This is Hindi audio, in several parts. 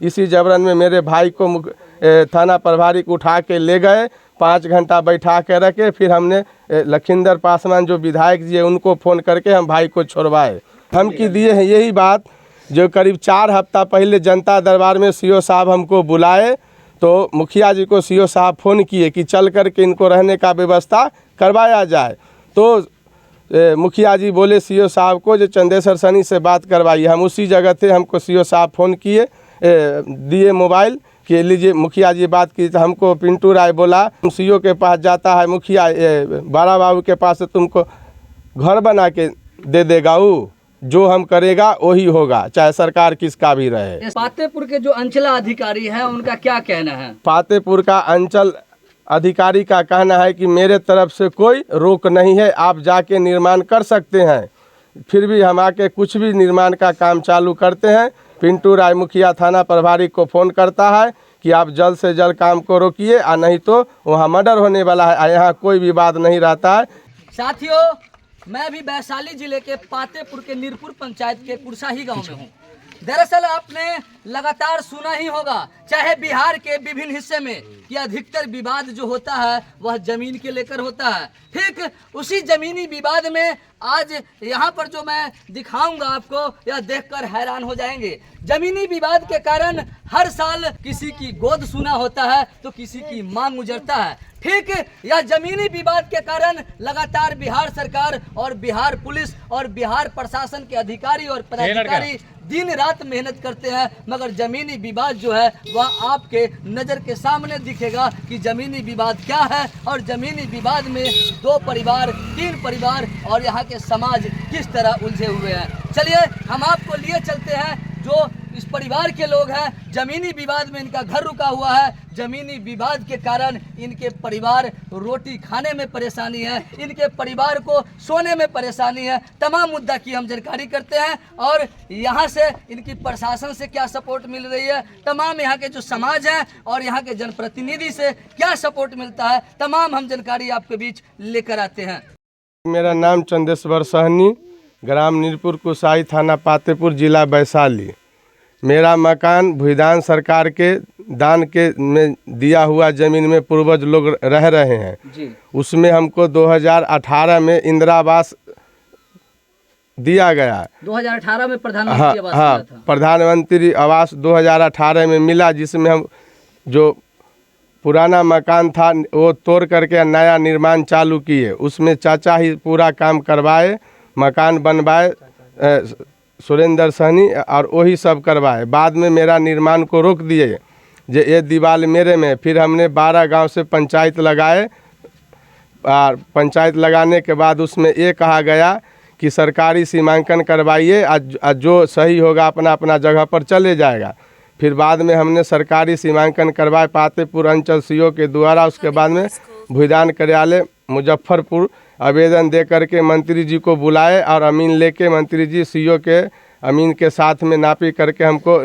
इसी जबरन में मेरे भाई को थाना प्रभारी को उठा के ले गए, 5 घंटा बैठा के रखे। फिर हमने लखिंदर पासवान जो विधायक जी है उनको फ़ोन करके हम भाई को छोड़वाए। धमकी दिए हैं यही बात जो करीब 4 हफ्ता पहले जनता दरबार में सीओ साहब हमको बुलाए, तो मुखिया जी को सीओ साहब फ़ोन किए कि चल कर के इनको रहने का व्यवस्था करवाया जाए। तो मुखिया जी बोले सीओ साहब को जो चंदेश्वर सनी से बात करवाइए। हम उसी जगह थे, हमको सीओ साहब फ़ोन किए, दिए मोबाइल कि लीजिए मुखिया जी बात की। तो हमको पिंटू राय बोला सीओ के पास जाता है मुखिया बारा बाबू के पास, तुमको घर बना के दे देगा, वो जो हम करेगा वही होगा, चाहे सरकार किसका भी रहे। पातेपुर के जो अंचलाधिकारी हैं उनका क्या कहना है? पातेपुर का अंचल अधिकारी का कहना है कि मेरे तरफ से कोई रोक नहीं है, आप जाके निर्माण कर सकते हैं। फिर भी हम आके कुछ भी निर्माण का काम चालू करते हैं। पिंटू राय मुखिया थाना प्रभारी को फ़ोन करता है कि आप जल्द से जल्द काम को रोकिए, और नहीं तो वहाँ मर्डर होने वाला है। यहाँ कोई विवाद नहीं रहता है। साथियों, मैं भी वैशाली जिले के पातेपुर के नीरपुर पंचायत के कुरसाही गांव में हूँ। दरअसल आपने लगातार सुना ही होगा, चाहे बिहार के विभिन्न हिस्से में, कि अधिकतर विवाद जो होता है वह जमीन के लेकर होता है। ठीक उसी जमीनी विवाद में आज यहाँ पर जो मैं दिखाऊंगा आपको, यह देखकर हैरान हो जाएंगे। जमीनी विवाद के कारण हर साल किसी की गोद सुना होता है तो किसी की मांग उजरता है। ठीक यह जमीनी विवाद के कारण लगातार बिहार सरकार और बिहार पुलिस और बिहार प्रशासन के अधिकारी और पदाधिकारी दिन रात मेहनत करते हैं, मगर जमीनी विवाद जो है वह आपके नज़र के सामने दिखेगा कि जमीनी विवाद क्या है और जमीनी विवाद में 2 परिवार 3 परिवार और यहाँ के समाज किस तरह उलझे हुए हैं। चलिए हम आपको लिए चलते हैं जो इस परिवार के लोग हैं। जमीनी विवाद में इनका घर रुका हुआ है, जमीनी विवाद के कारण इनके परिवार रोटी खाने में परेशानी है, इनके परिवार को सोने में परेशानी है। तमाम मुद्दा की हम जानकारी करते हैं और यहाँ से इनकी प्रशासन से क्या सपोर्ट मिल रही है, तमाम यहाँ के जो समाज हैं और यहाँ के जनप्रतिनिधि से क्या सपोर्ट मिलता है, तमाम हम जानकारी आपके बीच लेकर आते हैं। मेरा नाम चंदेश्वर सहनी, ग्राम नीरपुर कुसाई, थाना पातेपुर, जिला वैशाली। मेरा मकान भूदान सरकार के दान के में दिया हुआ ज़मीन में पूर्वज लोग रह रहे हैं जी। उसमें हमको 2018 में इंदिरा आवास दिया गया। 2018 में प्रधानमंत्री आवास हाँ, था। प्रधानमंत्री आवास 2018 में मिला, जिसमें हम जो पुराना मकान था वो तोड़ करके नया निर्माण चालू किए। उसमें चाचा ही पूरा काम करवाए, मकान बनवाए, सुरेंद्र सहनी, और वही सब करवाए। बाद में मेरा निर्माण को रोक दिए, जो ये दीवार मेरे में। फिर हमने 12 गांव से पंचायत लगाए, और पंचायत लगाने के बाद उसमें ये कहा गया कि सरकारी सीमांकन करवाइए, जो सही होगा अपना अपना जगह पर चले जाएगा। फिर बाद में हमने सरकारी सीमांकन करवाए पातेपुर अंचल सीओ के द्वारा। उसके बाद में भूदान कार्यालय मुजफ्फरपुर आवेदन दे करके मंत्री जी को बुलाए, और अमीन लेके मंत्री जी सीओ के अमीन के साथ में नापी करके हमको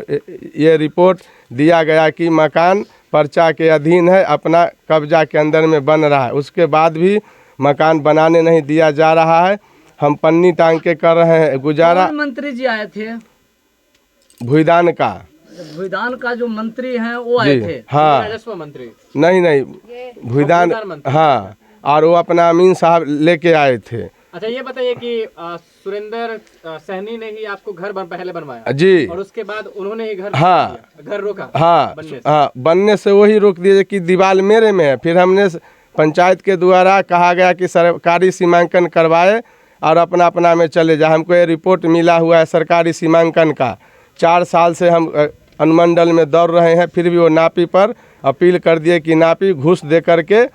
ये रिपोर्ट दिया गया कि मकान पर्चा के अधीन है, अपना कब्जा के अंदर में बन रहा है। उसके बाद भी मकान बनाने नहीं दिया जा रहा है। हम पन्नी टांग के कर रहे हैं गुजारा। मंत्री जी आए थे भूदान का जो मंत्री हैं वो आए थे? हाँ, राजस्व मंत्री नहीं भूदान, हाँ, और वो अपना अमीन साहब लेके आए थे। अच्छा, ये बताइए कि सुरेंद्र सहनी ने ही आपको घर पहले बनवाया जी, और उसके बाद उन्होंने ही घर घर रोका? हाँ, बनने से वही रोक दिए कि दीवार मेरे में है। फिर हमने पंचायत के द्वारा कहा गया कि सरकारी सीमांकन करवाए और अपना अपना में चले जाए। हमको ये रिपोर्ट मिला हुआ है सरकारी सीमांकन का। 4 साल से हम अनुमंडल में दौड़ रहे हैं, फिर भी वो नापी पर अपील कर दिए कि नापी घूस दे करके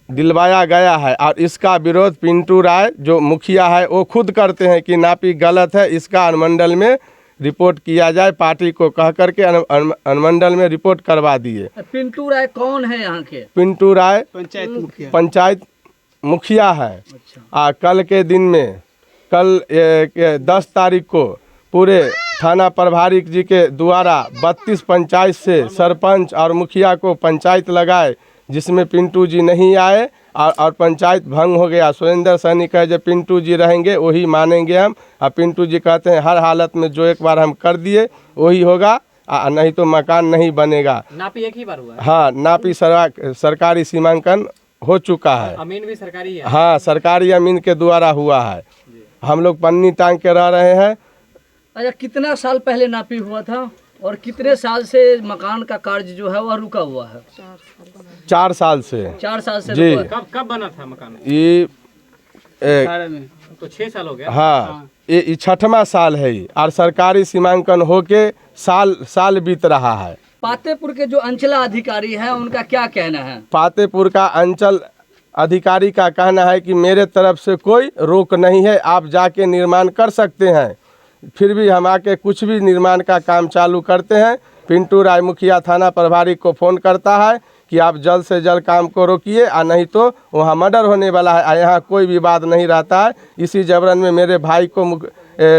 दिलवाया गया है। और इसका विरोध पिंटू राय जो मुखिया है वो खुद करते हैं कि नापी गलत है, इसका अनुमंडल में रिपोर्ट किया जाए। पार्टी को कह करके अनुमंडल में रिपोर्ट करवा दिए। पिंटू राय कौन है यहाँ के? पिंटू राय पंचायत मुखिया है। अच्छा। कल के दिन में, कल 10 तारीख को पूरे थाना प्रभारी जी के द्वारा 32 पंचायत से सरपंच और मुखिया को पंचायत लगाए, जिसमें पिंटू जी नहीं आए और पंचायत भंग हो गया। सुरेंद्र सहनी कहे जो पिंटू जी रहेंगे वही मानेंगे हम, और पिंटू जी कहते हैं हर हालत में जो एक बार हम कर दिए वही होगा, नहीं तो मकान नहीं बनेगा। नापी एक ही बार हुआ है? हाँ, नापी सरकारी सीमांकन हो चुका है। अमीन भी सरकारी है? हाँ, सरकारी अमीन के द्वारा हुआ है। हम लोग पन्नी टांग के रह रहे हैं। अच्छा, कितना साल पहले नापी हुआ था और कितने साल से मकान का कार्य जो है वह रुका हुआ है? 4 साल से। 4 साल से जी। रुका है। कब बना था मकान? ये तो 6 साल हो गया। हाँ, ये 6वां साल है ये, और सरकारी सीमांकन होके साल बीत रहा है। पातेपुर के जो अंचला अधिकारी हैं उनका क्या कहना है? पातेपुर का अंचल अधिकारी का कहना है कि मेरे तरफ से कोई रोक नहीं है, आप जाके निर्माण कर सकते हैं। फिर भी हम आके कुछ भी निर्माण का काम चालू करते हैं। पिंटू राय मुखिया थाना प्रभारी को फ़ोन करता है कि आप जल्द से जल्द काम को रोकिए, और नहीं तो वहाँ मर्डर होने वाला है। यहाँ कोई विवाद नहीं रहता है। इसी जबरन में मेरे भाई को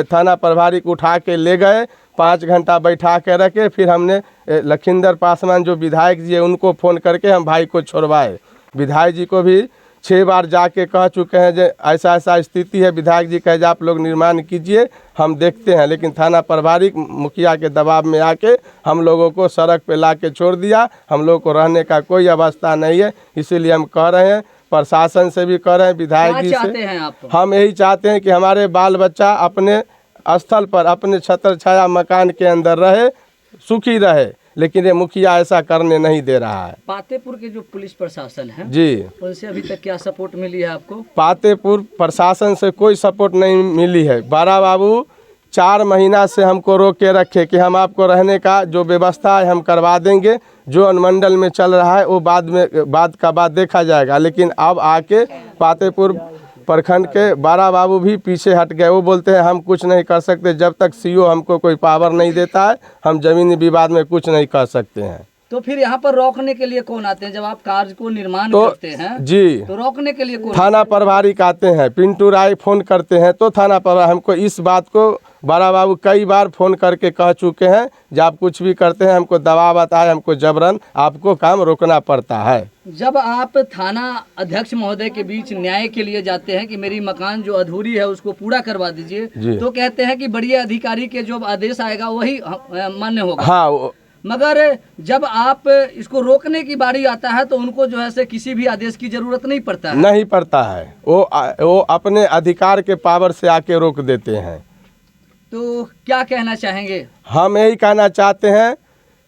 थाना प्रभारी को उठा के ले गए, 5 घंटा बैठा के रखे। फिर हमने लखिंदर पासवान जो विधायक जी है उनको फ़ोन करके हम भाई को छोड़वाए। विधायक जी को भी 6 बार जाके कह चुके हैं जो ऐसा स्थिति है। विधायक जी कहे आप लोग निर्माण कीजिए, हम देखते हैं। लेकिन थाना प्रभारी मुखिया के दबाव में आके हम लोगों को सड़क पे ला के छोड़ दिया। हम लोग को रहने का कोई अवस्था नहीं है। इसीलिए हम कह रहे हैं, प्रशासन से भी कह रहे हैं, विधायक जी से हम यही चाहते हैं कि हमारे बाल बच्चा अपने स्थल पर अपने छत्र छाया मकान के अंदर रहे, सुखी रहे। लेकिन ये मुखिया ऐसा करने नहीं दे रहा है। पातेपुर के जो पुलिस प्रशासन है जी, उनसे अभी तक क्या सपोर्ट मिली है आपको? पातेपुर प्रशासन से कोई सपोर्ट नहीं मिली है। बड़ा बाबू 4 महीना से हमको रोक के रखे कि हम आपको रहने का जो व्यवस्था है हम करवा देंगे, जो अनुमंडल में चल रहा है वो बाद का देखा जाएगा। लेकिन अब आके पातेपुर प्रखंड के बड़ा बाबू भी पीछे हट गए। वो बोलते हैं हम कुछ नहीं कर सकते, जब तक सीओ हमको कोई पावर नहीं देता है हम जमीनी विवाद में कुछ नहीं कर सकते हैं। तो फिर यहाँ पर रोकने के लिए कौन आते हैं जब आप कार्य को निर्माण करते हैं? जी, तो रोकने के लिए कौन? थाना प्रभारी आते हैं। पिंटू राय फोन करते हैं तो थाना प्रभारी हमको इस बात को बड़ा बाबू कई बार फोन करके कह चुके हैं, जब आप कुछ भी करते हैं हमको दबाव आता है, हमको जबरन आपको काम रोकना पड़ता है। जब आप थाना अध्यक्ष महोदय के बीच न्याय के लिए जाते हैं कि मेरी मकान जो अधूरी है उसको पूरा करवा दीजिए, तो कहते हैं कि बड़ी अधिकारी के जो आदेश आएगा वही मान्य होगा। हाँ, मगर जब आप इसको रोकने की बारी आता है तो उनको जो है से किसी भी आदेश की जरूरत नहीं पड़ता है। नहीं पड़ता है, वो अपने अधिकार के पावर से आके रोक देते हैं। तो क्या कहना चाहेंगे? हम यही कहना चाहते हैं,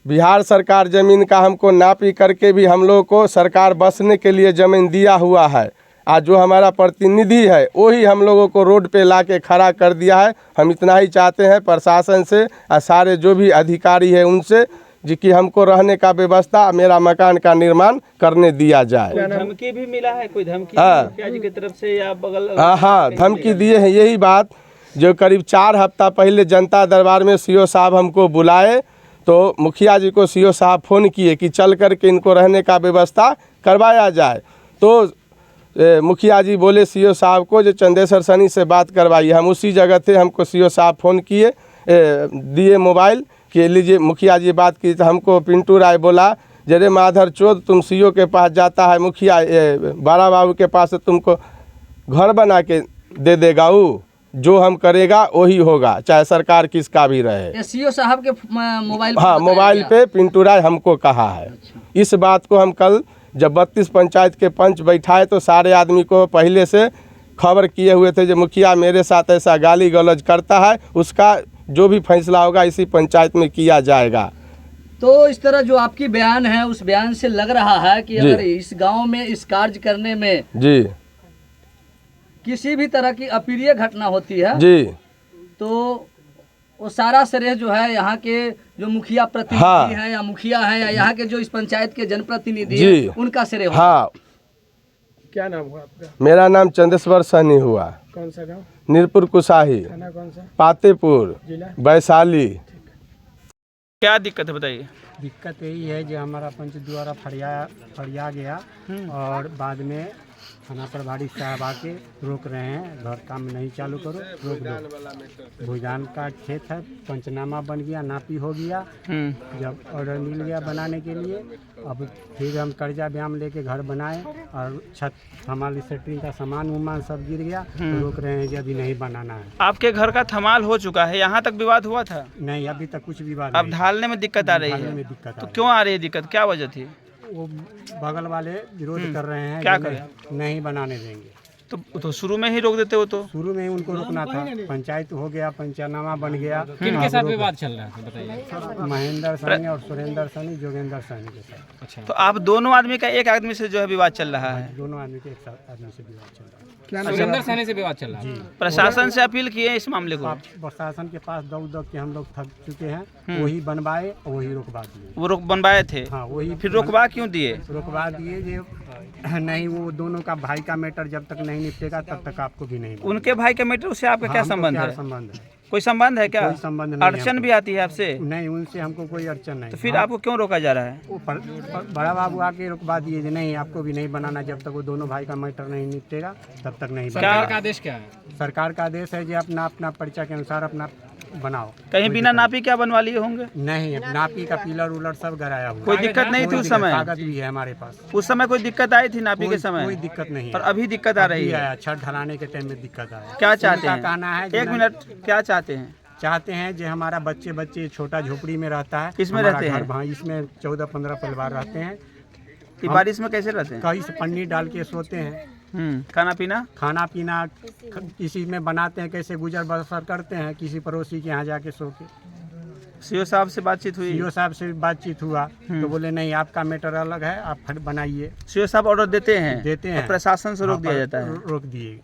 बिहार सरकार ज़मीन का हमको नापी करके भी हम लोग को सरकार बसने के लिए ज़मीन दिया हुआ है। आज जो हमारा प्रतिनिधि है वही हम लोगों को रोड पे ला के खड़ा कर दिया है। हम इतना ही चाहते हैं प्रशासन से और सारे जो भी अधिकारी है उनसे जी कि हमको रहने का व्यवस्था, मेरा मकान का निर्माण करने दिया जाए। धमकी भी मिला है? कोई धमकी मुखिया जी की तरफ से या बगल? हाँ, धमकी दिए हैं। यही बात जो करीब 4 हफ्ता पहले जनता दरबार में सीओ साहब हमको बुलाए तो मुखिया जी को सीओ साहब फ़ोन किए कि चल कर के इनको रहने का व्यवस्था करवाया जाए। तो मुखिया जी बोले सीओ साहब को जो चंदेश्वर सनी से बात करवाइए। हम उसी जगह थे, हमको सीओ साहब फ़ोन किए, दिए मोबाइल कि लीजिए। मुखिया जी बात की तो हमको पिंटू राय बोला, जरे माधर चोद तुम सीओ के पास जाता है मुखिया बड़ा बाबू के पास, तुमको घर बना के दे देगा, वो जो हम करेगा वही होगा, चाहे सरकार किसका भी रहे। सीओ साहब के मोबाइल? हाँ, मोबाइल पे पिंटू राय हमको कहा है। इस बात को हम कल जब 32 पंचायत के पंच बैठाए तो सारे आदमी को पहले से खबर किए हुए थे जो मुखिया मेरे साथ ऐसा गाली गलौज करता है, उसका जो भी फैसला होगा इसी पंचायत में किया जाएगा। तो इस तरह जो आपकी बयान है उस बयान से लग रहा है कि अगर इस गांव में इस कार्य करने में जी किसी भी तरह की अप्रिय घटना होती है जी तो वो सारा श्रेय जो है यहाँ के जो मुखिया प्रतिनिधि है या मुखिया है या यहाँ के जो इस पंचायत के जनप्रतिनिधि है उनका श्रेय होगा। हाँ। क्या नाम हुआ आपका? मेरा नाम चंदेश्वर सहनी हुआ। कौन सा गाँव? नीरपुर कुशाही, थाना कौन सा? पातेपुर, जिला वैशाली। क्या दिक्कत है बताइए? दिक्कत यही है जो हमारा पंच द्वारा फरिया गया और बाद में थाना प्रभारी साहब आके रोक रहे हैं, घर काम नहीं चालू करो, रोक दो। भूजान का खेत है, पंचनामा बन गया, नापी हो गया, जब ऑर्डर मिल गया बनाने के लिए, अब फिर हम कर्जा ब्याम लेके घर बनाए और छत हमारी सेटरिंग का सामान उमान सब गिर गया, तो रोक रहे हैं कि अभी नहीं बनाना है। आपके घर का थमाल हो चुका है, यहाँ तक विवाद हुआ था? नहीं, अभी तक कुछ विवाद अब नहीं। ढालने में दिक्कत आ रही ढालने है, में दिक्कत आ तो रही है। क्यों आ रही है दिक्कत, क्या वजह थी? वो बगल वाले विरोध कर रहे हैं, क्या कि नहीं बनाने देंगे। तो शुरू में ही रोक देते हो तो? शुरू में ही उनको रोकना था, पंचायत हो गया, पंचनामा बन गया। किनके साथ विवाद चल रहा है बताइए? महेंद्र सैनी और सुरेंद्र सैनी, जोगेंद्र सैनी के साथ। अच्छा, तो आप दोनों आदमी का एक आदमी से जो है विवाद चल रहा है? दोनों आदमी के एक साथ आदमी से विवाद चल रहा है। सुरेंद्र सैनी से विवाद चल रहा है। प्रशासन से अपील किए इस मामले को? आप प्रशासन के पास दौड़ दौड़ के हम लोग थक चुके हैं, वही बनवाए और वही रुकवा दिए। वो रोक बनवाए थे, हाँ, वही फिर रोकवा क्यों दिए? रुकवा दिए जो नहीं, वो दोनों का भाई का मैटर जब तक नहीं निपटेगा तब तक आपको भी नहीं। उनके भाई के मैटर से आपका क्या हमको संबंध क्या है? संबंध है? कोई संबंध है क्या? कोई संबंध नहीं। अड़चन भी आती है आपसे? नहीं, उनसे हमको कोई अड़चन नहीं। तो फिर आपको क्यों रोका जा रहा है? वो बड़ा बाबू आके रुकवा दिए कि नहीं, आपको भी नहीं बनाना, जब तक वो दोनों भाई का मैटर नहीं निपटेगा तब तक नहीं बनाना। सरकार का आदेश क्या है? सरकार का आदेश है कि अपना अपना पर्चा के अनुसार अपना बनाओ। कहीं बिना नापी क्या बनवा लिए होंगे? नहीं, नापी का पिलर उलर सब गराया हुआ। कोई दिक्कत नहीं थी उस समय? कागज भी है हमारे पास। उस समय कोई दिक्कत आई थी नापी के समय? कोई दिक्कत नहीं और है। अभी दिक्कत आ रही है? छत ढलाने के टाइम में दिक्कत आया। क्या चाहते उनका कहना है हैं? कि एक मिनट, क्या चाहते हैं? चाहते हैं जो हमारा बच्चे छोटा झोपड़ी में रहता है, किसमें हमारा रहते हैं? घर भाई इसमें 14-15 परिवार रहते हैं, कि बारिश में कैसे रहते हैं? कहीं से पन्नी डाल के सोते हैं, खाना पीना? खाना पीना किसी में बनाते हैं, कैसे गुजर बसर करते हैं, किसी पड़ोसी के यहाँ जाके सो के। सीओ साहब से बातचीत हुई? सीओ साहब से बातचीत हुआ तो बोले नहीं, आपका मैटर अलग है, आप फट बनाइए। सीओ साहब ऑर्डर देते हैं? देते हैं। और प्रशासन से रोक दिया जाता है? रोक दिए,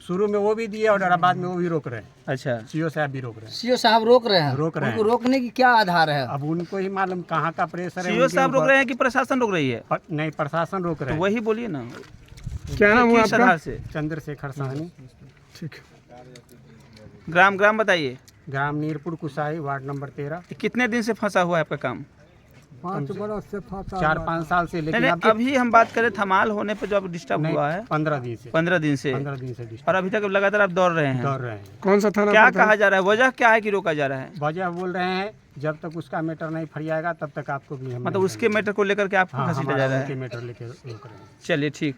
शुरू में वो भी दिए और बाद में वो भी रोक रहे हैं। अच्छा, सीओ साहब भी रोक रहे हैं। सीओ साहब रोक रहे हैं? रोक रहे हैं। उनको रोकने की क्या आधार है? अब उनको ही मालूम कहाँ का प्रेशर है। सीओ उनके साहब रोक ऊपर। रहे हैं कि प्रशासन रोक रही है? नहीं, प्रशासन रोक तो रहे हैं। वही बोलिए ना, क्या नाम हुआ किस आपका? आधार से? चंद्रशेखर साहनी, ग्राम बताइए। ग्राम नीरपुर कुसाई, वार्ड नंबर 13। कितने दिन से फंसा हुआ है आपका काम? 5 बरस से फंसा, 4-5 साल से। नहीं, लेकिन नहीं, अभी हम बात करें थमाल होने पे जो अब डिस्टर्ब हुआ है 15 दिन से। 15 दिन से, 15 दिन से और अभी तक लगातार आप दौड़ रहे हैं? दौड़ रहे हैं। कौन सा थाना? क्या कहा जा रहा है, वजह क्या है कि रोका जा रहा है? वजह बोल रहे हैं जब तक उसका मैटर नहीं फरियाएगा तब तक आपको भी हम मतलब उसके मैटर को लेकर के आपको घसीटा जा रहा है? मैटर लेके रोक रहे हैं। चलिए ठीक।